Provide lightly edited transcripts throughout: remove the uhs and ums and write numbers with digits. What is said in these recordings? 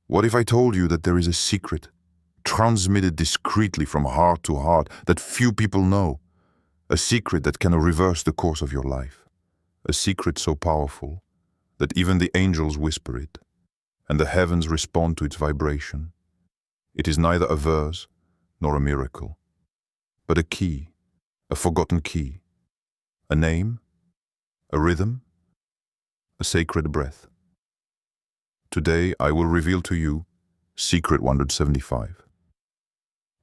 What if I told you that there is a secret, transmitted discreetly from heart to heart, that few people know? A secret that can reverse the course of your life. A secret so powerful that even the angels whisper it, and the heavens respond to its vibration. It is neither a verse nor a miracle, but a key, a forgotten key, a name, a rhythm, a sacred breath. Today I will reveal to you Secret 175.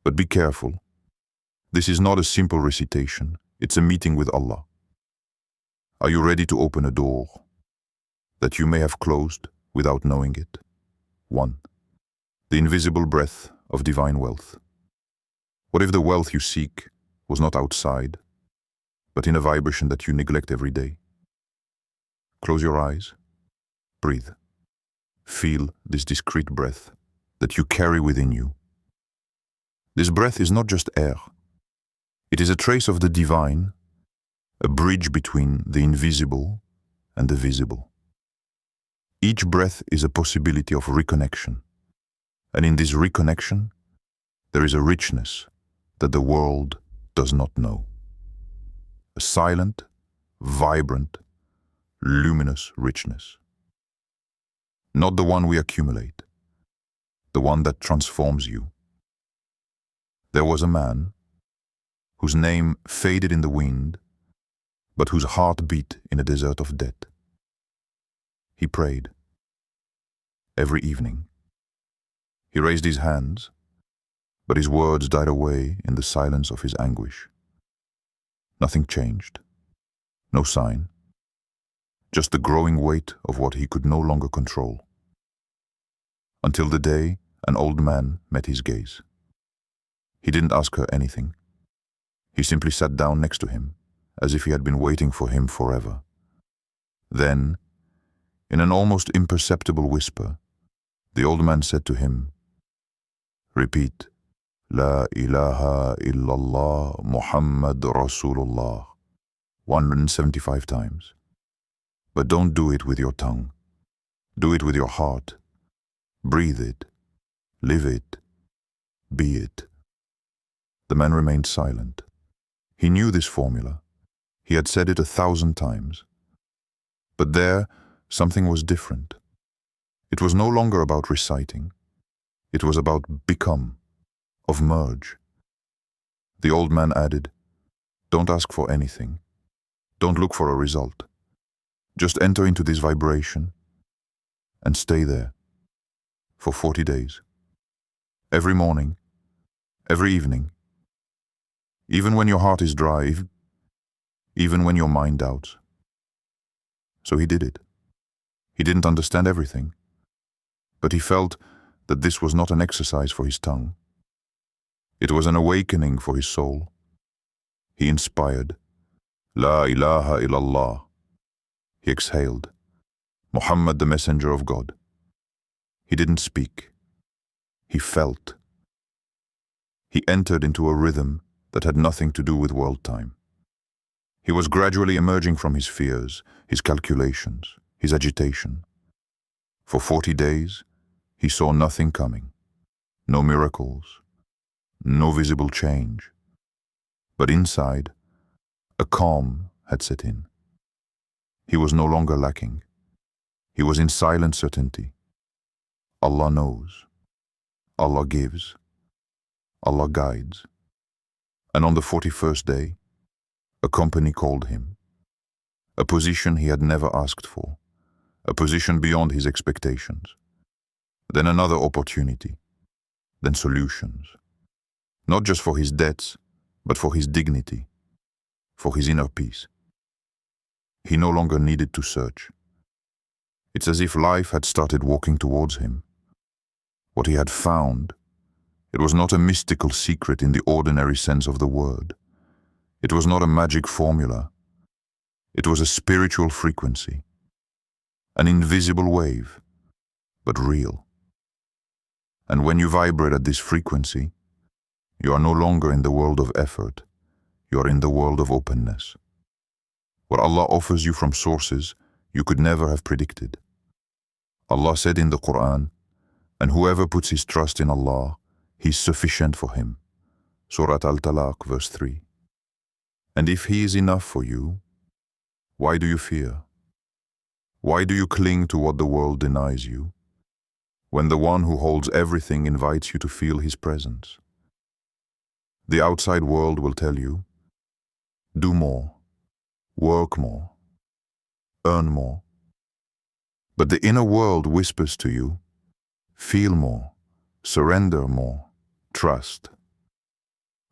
But be careful. This is not a simple recitation, it's a meeting with Allah. Are you ready to open a door that you may have closed without knowing it? 1. The invisible breath of divine wealth. What if the wealth you seek was not outside, but in a vibration that you neglect every day? Close your eyes. Breathe. Feel this discreet breath that you carry within you. This breath is not just air. It is a trace of the divine, a bridge between the invisible and the visible. Each breath is a possibility of reconnection, and in this reconnection, there is a richness that the world does not know. A silent, vibrant, luminous richness. Not the one we accumulate, the one that transforms you. There was a man whose name faded in the wind, but whose heart beat in a desert of death. He prayed every evening. He raised his hands, but his words died away in the silence of his anguish. Nothing changed, no sign, just the growing weight of what he could no longer control. Until the day an old man met his gaze. He didn't ask her anything. He simply sat down next to him, as if he had been waiting for him forever. Then, in an almost imperceptible whisper, the old man said to him, "Repeat, La ilaha illallah Muhammad Rasulullah, 175 times. But don't do it with your tongue. Do it with your heart. Breathe it. Live it. Be it." The man remained silent. He knew this formula. He had said it 1,000 times. But there, something was different. It was no longer about reciting. It was about become, of merge. The old man added, "Don't ask for anything. Don't look for a result. Just enter into this vibration and stay there for 40 days. Every morning, every evening, even when your heart is dry, even when your mind doubts." So he did it. He didn't understand everything, but he felt that this was not an exercise for his tongue. It was an awakening for his soul. He inspired, La ilaha illallah. He exhaled, Muhammad, the messenger of God. He didn't speak. He felt. He entered into a rhythm that had nothing to do with world time. He was gradually emerging from his fears, his calculations, his agitation. For 40 days, he saw nothing coming. No miracles, no visible change. But inside, a calm had set in. He was no longer lacking. He was in silent certainty. Allah knows. Allah gives. Allah guides. And on the 41st day, a company called him. A position he had never asked for. A position beyond his expectations. Then another opportunity. Then solutions. Not just for his debts, but for his dignity. For his inner peace. He no longer needed to search. It's as if life had started walking towards him. What he had found, it was not a mystical secret in the ordinary sense of the word. It was not a magic formula. It was a spiritual frequency. An invisible wave, but real. And when you vibrate at this frequency, you are no longer in the world of effort. You are in the world of openness. What Allah offers you from sources you could never have predicted. Allah said in the Quran, And whoever puts his trust in Allah, He is sufficient for him. Surah Al-Talaq, verse 3. And if He is enough for you, why do you fear? Why do you cling to what the world denies you, when the one who holds everything invites you to feel His presence? The outside world will tell you, do more, work more, earn more. But the inner world whispers to you, feel more, surrender more, trust.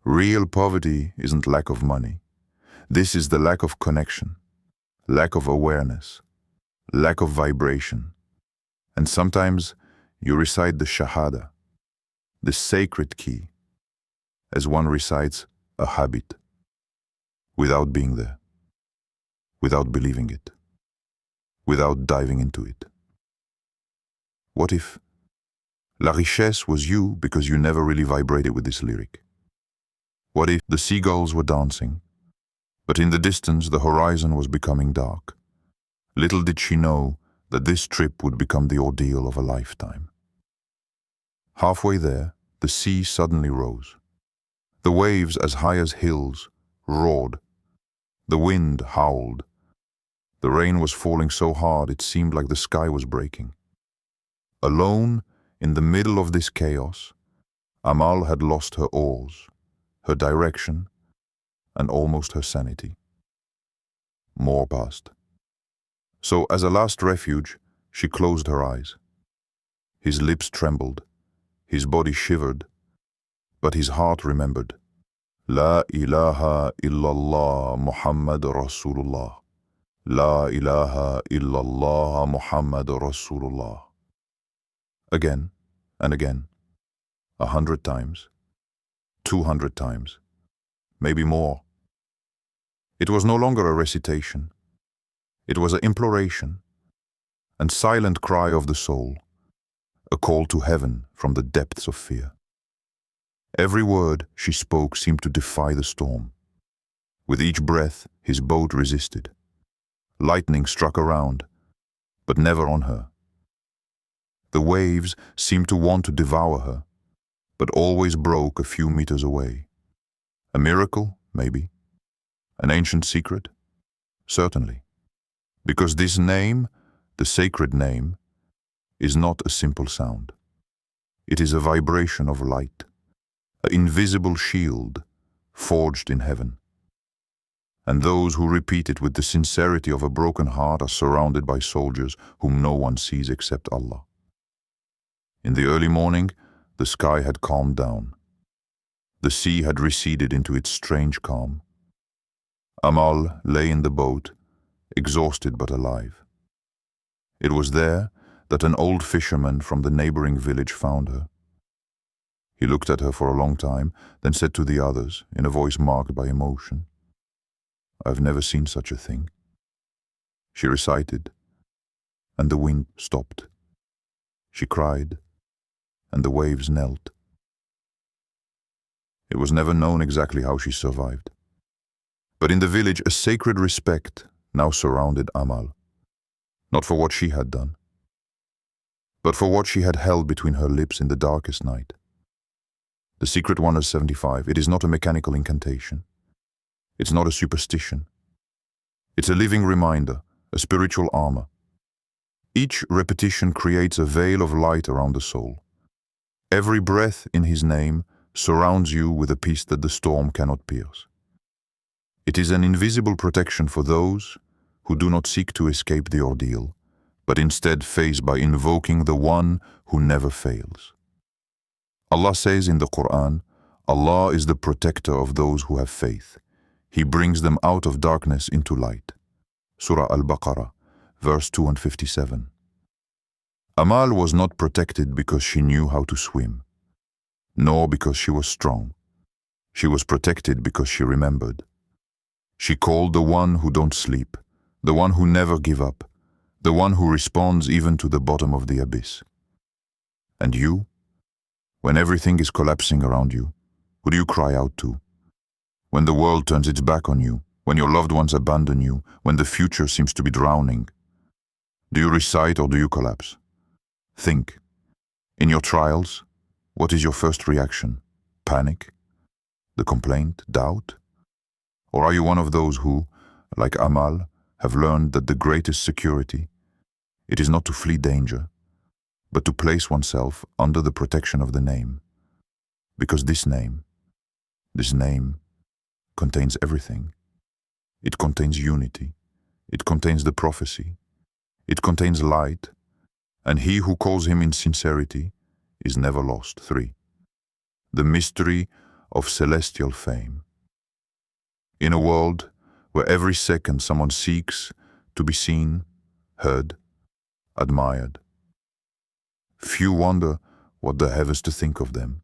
Real poverty isn't lack of money. This is the lack of connection, lack of awareness, lack of vibration. And sometimes you recite the Shahada, the sacred key, as one recites a habit, without being there, without believing it, without diving into it. What if La Richesse was you because you never really vibrated with this lyric? What if the seagulls were dancing, but in the distance the horizon was becoming dark? Little did she know that this trip would become the ordeal of a lifetime. Halfway there, the sea suddenly rose. The waves, as high as hills, roared. The wind howled. The rain was falling so hard it seemed like the sky was breaking. Alone, in the middle of this chaos, Amal had lost her oars, her direction, and almost her sanity. More passed. So, as a last refuge, she closed her eyes. His lips trembled, his body shivered, but his heart remembered. La ilaha illallah Muhammad Rasulullah. La ilaha illallah Muhammad Rasulullah. Again and again, 100 times, 200 times, maybe more. It was no longer a recitation. It was an imploration, and silent cry of the soul, a call to heaven from the depths of fear. Every word she spoke seemed to defy the storm. With each breath, his boat resisted. Lightning struck around, but never on her. The waves seemed to want to devour her, but always broke a few meters away. A miracle, maybe. An ancient secret? Certainly. Because this name, the sacred name, is not a simple sound. It is a vibration of light, an invisible shield forged in heaven. And those who repeat it with the sincerity of a broken heart are surrounded by soldiers whom no one sees except Allah. In the early morning, the sky had calmed down. The sea had receded into its strange calm. Amal lay in the boat, exhausted but alive. It was there that an old fisherman from the neighboring village found her. He looked at her for a long time, then said to the others, in a voice marked by emotion, "I've never seen such a thing." She recited, and the wind stopped. She cried, and the waves knelt. It was never known exactly how she survived. But in the village, a sacred respect now surrounded Amal, not for what she had done, but for what she had held between her lips in the darkest night. The Secret Wonders 75, it is not a mechanical incantation. It's not a superstition. It's a living reminder, a spiritual armor. Each repetition creates a veil of light around the soul. Every breath in His name surrounds you with a peace that the storm cannot pierce. It is an invisible protection for those who do not seek to escape the ordeal, but instead face by invoking the one who never fails. Allah says in the Quran, Allah is the protector of those who have faith. He brings them out of darkness into light. Surah Al-Baqarah, verse 257. Amal was not protected because she knew how to swim, nor because she was strong. She was protected because she remembered. She called the one who don't sleep, the one who never give up, the one who responds even to the bottom of the abyss. And you? When everything is collapsing around you, who do you cry out to? When the world turns its back on you, when your loved ones abandon you, when the future seems to be drowning, do you recite or do you collapse? Think. In your trials, what is your first reaction? Panic? The complaint? Doubt? Or are you one of those who, like Amal, have learned that the greatest security, it is not to flee danger, but to place oneself under the protection of the name? Because this name contains everything. It contains unity. It contains the prophecy. It contains light. And he who calls him in sincerity is never lost. 3. The mystery of celestial fame. In a world where every second someone seeks to be seen, heard, admired, few wonder what the heavens to think of them.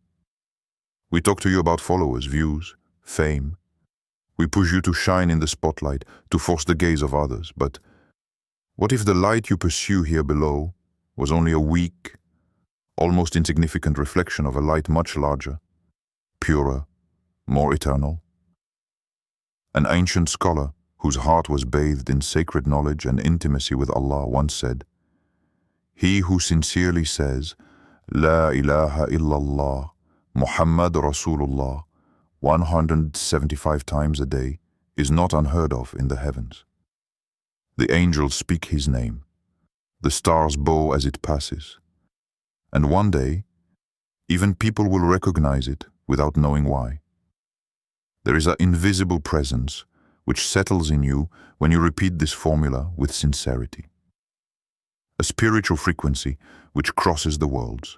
We talk to you about followers, views, fame. We push you to shine in the spotlight, to force the gaze of others. But what if the light you pursue here below was only a weak, almost insignificant reflection of a light much larger, purer, more eternal? An ancient scholar whose heart was bathed in sacred knowledge and intimacy with Allah once said, "He who sincerely says, La ilaha illallah Muhammad Rasulullah 175 times a day is not unheard of in the heavens. The angels speak his name, the stars bow as it passes, and one day, even people will recognize it without knowing why. There is an invisible presence which settles in you when you repeat this formula with sincerity. A spiritual frequency which crosses the worlds.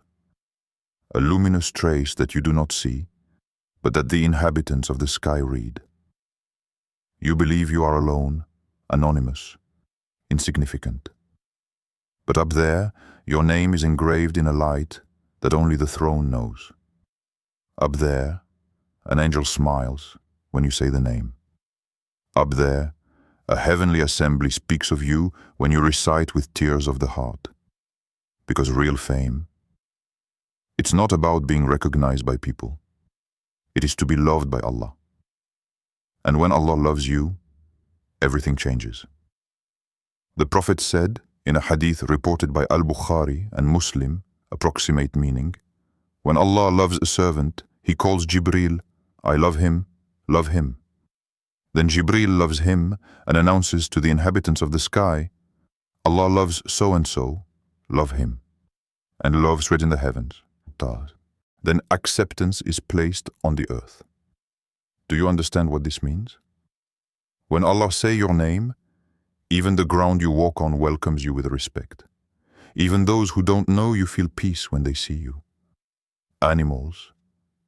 A luminous trace that you do not see, but that the inhabitants of the sky read. You believe you are alone, anonymous, insignificant. But up there, your name is engraved in a light that only the throne knows. Up there, an angel smiles when you say the name. Up there, a heavenly assembly speaks of you when you recite with tears of the heart. Because real fame, it's not about being recognized by people. It is to be loved by Allah. And when Allah loves you, everything changes. The Prophet said, in a hadith reported by Al-Bukhari and Muslim, approximate meaning, when Allah loves a servant, He calls Jibreel, I love him, love him. Then Jibreel loves him and announces to the inhabitants of the sky, Allah loves so-and-so, love him. And love's written in the heavens. Then acceptance is placed on the earth. Do you understand what this means? When Allah say your name, even the ground you walk on welcomes you with respect. Even those who don't know you feel peace when they see you. Animals,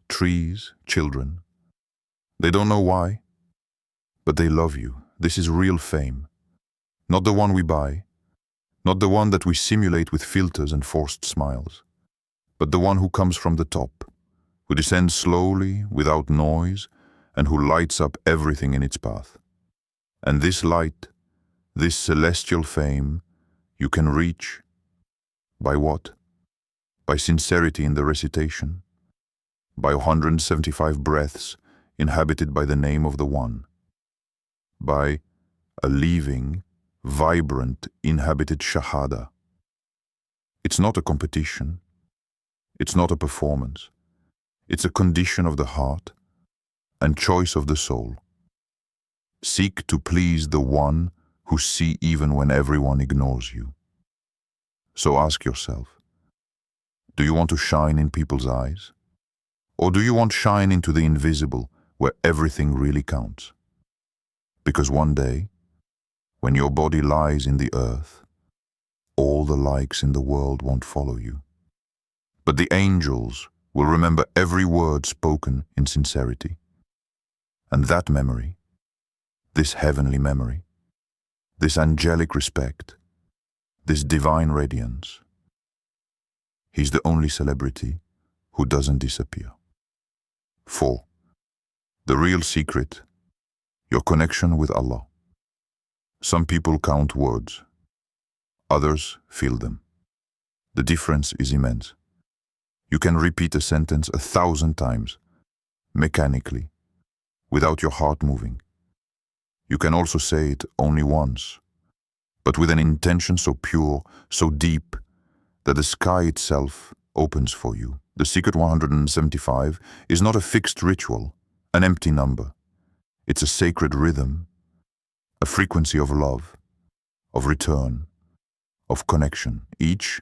trees, children. They don't know why, but they love you. This is real fame. Not the one we buy, not the one that we simulate with filters and forced smiles, but the one who comes from the top, who descends slowly, without noise, and who lights up everything in its path. And this light, this celestial fame, you can reach by what? By sincerity in the recitation, by 175 breaths inhabited by the name of the One, by a living, vibrant, inhabited shahada. It's not a competition. It's not a performance. It's a condition of the heart and choice of the soul. Seek to please the One who sees even when everyone ignores you. So ask yourself, do you want to shine in people's eyes? Or do you want shine into the invisible where everything really counts? Because one day, when your body lies in the earth, all the likes in the world won't follow you. But the angels will remember every word spoken in sincerity. And that memory, this heavenly memory, this angelic respect, this divine radiance, He's the only celebrity who doesn't disappear. 4. The real secret, your connection with Allah. Some people count words, others feel them. The difference is immense. You can repeat a sentence 1,000 times, mechanically, without your heart moving. You can also say it only once, but with an intention so pure, so deep, that the sky itself opens for you. The secret 175 is not a fixed ritual, an empty number. It's a sacred rhythm, a frequency of love, of return, of connection. Each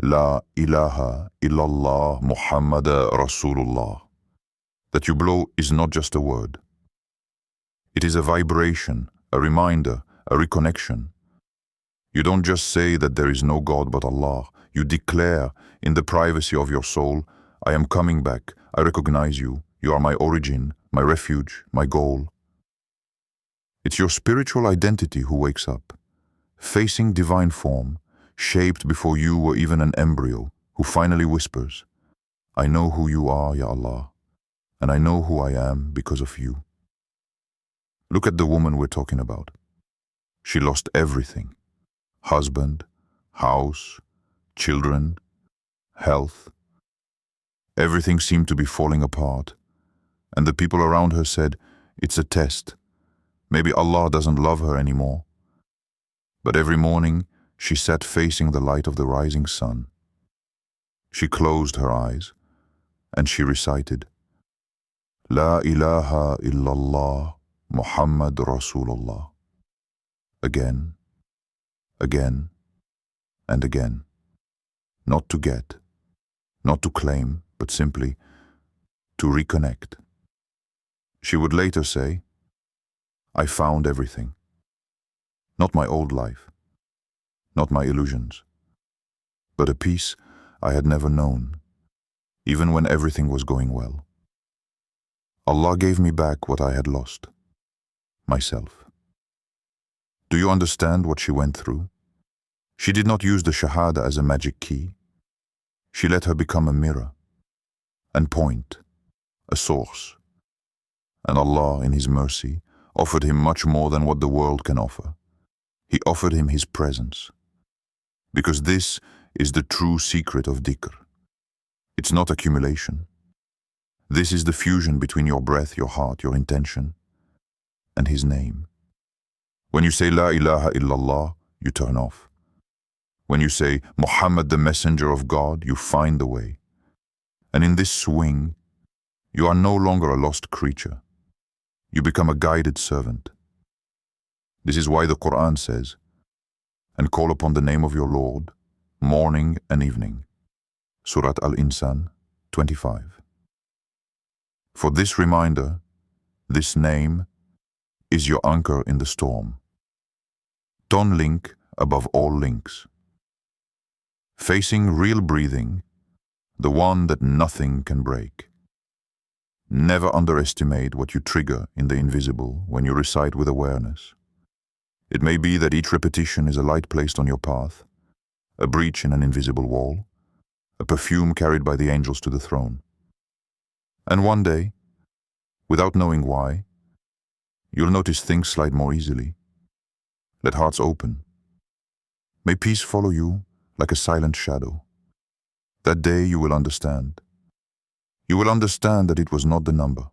La Ilaha Illallah Muhammad Rasulullah that you blow is not just a word. It is a vibration, a reminder, a reconnection. You don't just say that there is no God but Allah. You declare in the privacy of your soul, I am coming back. I recognize you. You are my origin, my refuge, my goal. It's your spiritual identity who wakes up, facing divine form, shaped before you were even an embryo, who finally whispers, I know who you are, Ya Allah, and I know who I am because of you. Look at the woman we're talking about. She lost everything. Husband, house, children, health. Everything seemed to be falling apart, and the people around her said, it's a test. Maybe Allah doesn't love her anymore. But every morning, she sat facing the light of the rising sun. She closed her eyes, and she recited, La ilaha illallah Muhammad Rasulullah. Again, again, and again. Not to get, not to claim, but simply to reconnect. She would later say, I found everything. Not my old life, not my illusions, but a peace I had never known, even when everything was going well. Allah gave me back what I had lost, myself. Do you understand what she went through? She did not use the Shahada as a magic key. She let her become a mirror, and point, a source. And Allah, in His mercy, offered him much more than what the world can offer. He offered him His presence. Because this is the true secret of dhikr. It's not accumulation. This is the fusion between your breath, your heart, your intention, and His name. When you say La ilaha illallah, you turn off. When you say Muhammad, the messenger of God, you find the way. And in this swing, you are no longer a lost creature. You become a guided servant. This is why the Quran says, and call upon the name of your Lord, morning and evening. Surat Al-Insan 25. For this reminder, this name is your anchor in the storm. Tone link above all links. Facing real breathing, the one that nothing can break. Never underestimate what you trigger in the invisible when you recite with awareness. It may be that each repetition is a light placed on your path, a breach in an invisible wall, a perfume carried by the angels to the throne. And one day, without knowing why, you'll notice things slide more easily. Let hearts open. May peace follow you like a silent shadow. That day you will understand. You will understand that it was not the number.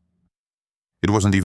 It wasn't even